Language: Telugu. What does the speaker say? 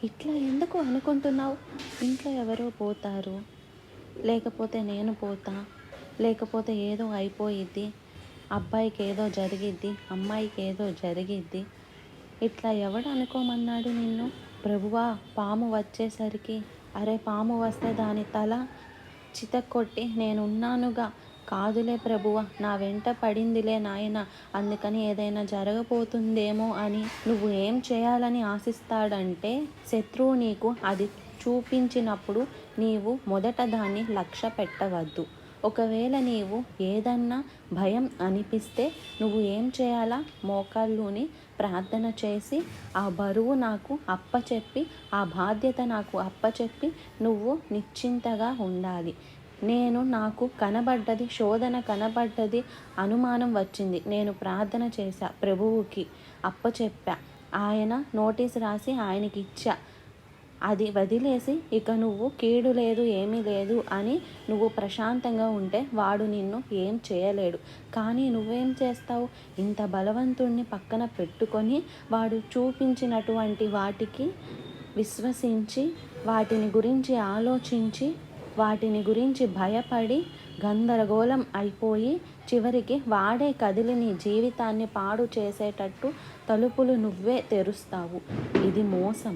ఇట్లా ఎందుకు అనుకుంటున్నావు? ఇంట్లో ఎవరో పోతారు, లేకపోతే నేను పోతా, లేకపోతే ఏదో అయిపోయిద్ది, అబ్బాయికి ఏదో జరిగిద్ది, అమ్మాయికి ఏదో జరిగిద్ది. ఇట్లా ఎవడు అనుకోమన్నాడు నిన్ను? ప్రభువా, పాము వచ్చేసరికి అరే పాము వస్తే దాని తల చితక్కొట్టి నేనున్నానుగా, కాదులే ప్రభువా, నా వెంట పడిందిలే నాయన, అందుకని ఏదైనా జరగబోతుందేమో అని నువ్వు ఏం చేయాలని ఆశిస్తాడంటే, శత్రువు నీకు అది చూపించినప్పుడు నీవు మొదట దాన్ని లక్ష్య పెట్టవద్దు. ఒకవేళ నీవు ఏదన్నా భయం అనిపిస్తే నువ్వు ఏం చేయాలా? మోకాళ్ళుని ప్రార్థన చేసి ఆ బరువు నాకు అప్పచెప్పి, ఆ బాధ్యత నాకు అప్పచెప్పి నువ్వు నిశ్చింతగా ఉండాలి. నాకు కనబడ్డది, శోధన కనబడ్డది, అనుమానం వచ్చింది. నేను ప్రార్థన చేశా, ప్రభువుకి అప్పచెప్పా, ఆయన నోటీస్ రాసి ఆయనకి ఇచ్చా. అది వదిలేసి ఇక నువ్వు కీడు లేదు, ఏమీ లేదు అని నువ్వు ప్రశాంతంగా ఉంటే వాడు నిన్ను ఏం చేయలేడు. కానీ నువ్వేం చేస్తావు? ఇంత బలవంతుణ్ణి పక్కన పెట్టుకొని వాడు చూపించినటువంటి వాటికి విశ్వసించి, వాటిని గురించి ఆలోచించి, వాటిని గురించి భయపడి గందరగోళం అయిపోయి చివరికి వాడే కదిలి నీ జీవితాన్ని పాడు చేసేటట్టు తలుపులు నువ్వే తెరుస్తావు. ఇది మోసం.